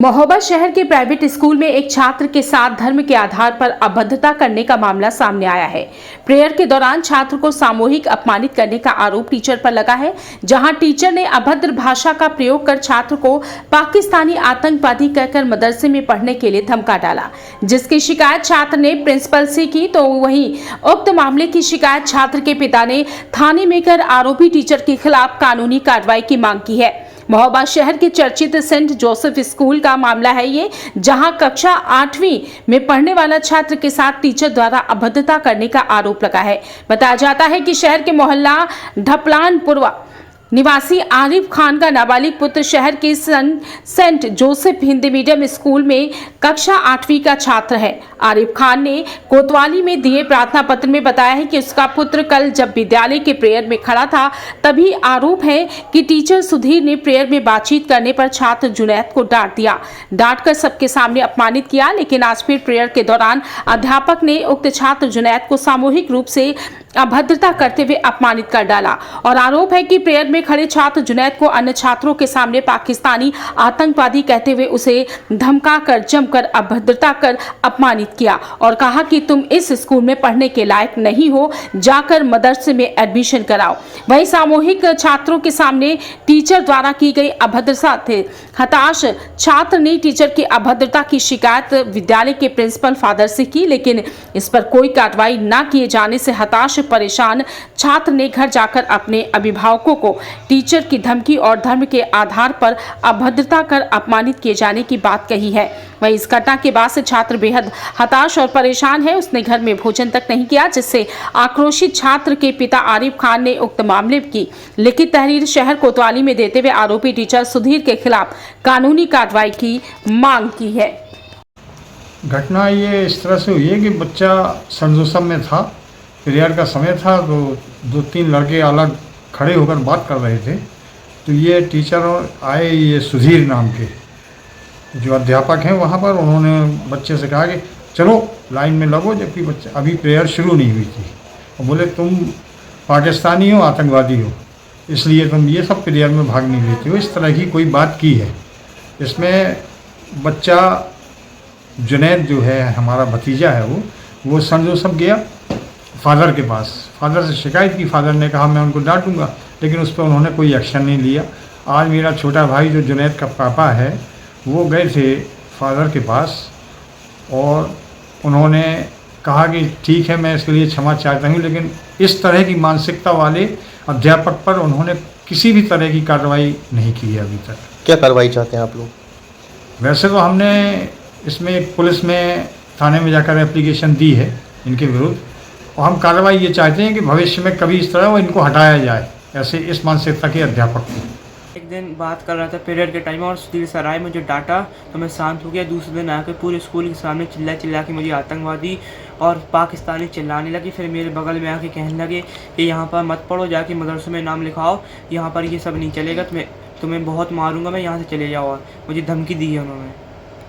महोबा शहर के private school में एक छात्र के साथ धर्म के आधार पर अभद्रता करने का मामला सामने आया है। प्रेयर के दौरान छात्र को सामूहिक अपमानित करने का आरोप टीचर पर लगा है, जहां टीचर ने अभद्र भाषा का प्रयोग कर छात्र को पाकिस्तानी आतंकवादी कहकर मदरसे में पढ़ने के लिए धमका डाला, जिसकी शिकायत छात्र ने प्रिंसिपल से की। तो वहीं उक्त मामले की शिकायत छात्र के पिता ने थाने में कर आरोपी टीचर के खिलाफ कानूनी कार्रवाई की मांग की है। महोबा शहर के चर्चित सेंट जोसेफ स्कूल का मामला है ये, जहां कक्षा 8वीं में पढ़ने वाला छात्र के साथ टीचर द्वारा अभद्रता करने का आरोप लगा है। बताया जाता है कि शहर के मोहल्ला ढपलानपुर निवासी आरिफ खान का नाबालिग पुत्र शहर के saint Joseph Hindi medium school में कक्षा 8वीं का छात्र है। आरिफ खान ने कोतवाली में दिए प्रार्थना पत्र में बताया है कि उसका पुत्र कल जब विद्यालय के प्रेयर में खड़ा था, तभी आरोप है कि टीचर सुधीर ने प्रेयर में बातचीत करने पर छात्र जुनैद को डांट दिया, डांटकर सबके सामने अपमानित किया। लेकिन आज फिर प्रेयर के दौरान अध्यापक ने उक्त छात्र जुनैद को सामूहिक रूप से अभद्रता करते हुए अपमानित कर डाला और आरोप है कि प्रेयर में खड़े छात्र जुनैद को अन्य छात्रों के सामने पाकिस्तानी आतंकवादी कहते हुए उसे धमकाकर जमकर अभद्रता कर अपमानित किया और कहा कि तुम इस स्कूल में पढ़ने के लायक नहीं हो, जाकर मदरसे में एडमिशन कराओ। वहीं सामूहिक छात्रों के सामने टीचर द्वारा की गई अभद्रता से हताश छात्र ने टीचर की अभद्रता की शिकायत विद्यालय के प्रिंसिपल फादर से की, लेकिन इस पर कोई कार्रवाई न किए जाने से हताश परेशान छात्र ने घर जाकर अपने अभिभावकों को टीचर की धमकी और धर्म के आधार पर अभद्रता कर अपमानित किए जाने की बात कही है। वहीं इस घटना के बाद से छात्र बेहद हताश और परेशान है। उसने घर में भोजन तक नहीं किया, जिससे आक्रोशित छात्र के पिता आरिफ खान ने उक्त मामले की लिखित तहरीर शहर कोतवाली में देते हुए आरोपी टीचर सुधीर के खिलाफ कानूनी कार्रवाई की मांग की है। घटना ये इस तरह से हुई है कि बच्चा सेंट जोसेफ में था, प्रेयर का समय था, तो 2-3 लड़के अलग खड़े होकर बात कर रहे थे। तो ये टीचर आए, ये सुधीर नाम के जो अध्यापक हैं वहाँ पर, उन्होंने बच्चे से कहा कि चलो लाइन में लगो, जबकि बच्चा अभी प्रेयर शुरू नहीं हुई थी, और बोले तुम पाकिस्तानी हो, आतंकवादी हो, इसलिए तुम ये सब प्रेयर में भाग नहीं लेते हो। इस तरह की कोई बात की है। इसमें बच्चा जुनैद जो है, हमारा भतीजा है, वो सेंट जोसेफ गया फादर के पास, फादर से शिकायत की। फादर ने कहा मैं उनको डांटूंगा, लेकिन उस पर उन्होंने कोई एक्शन नहीं लिया। आज मेरा छोटा भाई जो जुनैद का पापा है, वो गए थे फादर के पास और उन्होंने कहा कि ठीक है, मैं इसके लिए क्षमा चाहता हूँ, लेकिन इस तरह की मानसिकता वाले अध्यापक पर उन्होंने किसी भी तरह की कार्रवाई नहीं की है अभी तक। क्या कार्रवाई चाहते हैं आप लोग? वैसे तो हमने इसमें पुलिस में थाने में जाकर एप्लीकेशन दी है इनके विरुद्ध, और हम कार्रवाई ये चाहते हैं कि भविष्य में कभी इस तरह वो इनको हटाया जाए, ऐसे इस मानसिकता के अध्यापक को। एक दिन बात कर रहा था प्रेयर के टाइम और सुधीर सर आए, मुझे डांटा तो मैं शांत हो गया। दूसरे दिन आकर पूरे स्कूल के सामने चिल्ला के मुझे आतंकवादी और पाकिस्तानी चिल्लाने लगी। फिर मेरे बगल में आके कहने लगे कि यहाँ पर मत पढ़ो, जाके मदरसों में नाम लिखाओ, यहाँ पर ये सब नहीं चलेगा, तुम्हें बहुत मारूंगा मैं, यहाँ से चले जाओ। और मुझे धमकी दी है उन्होंने।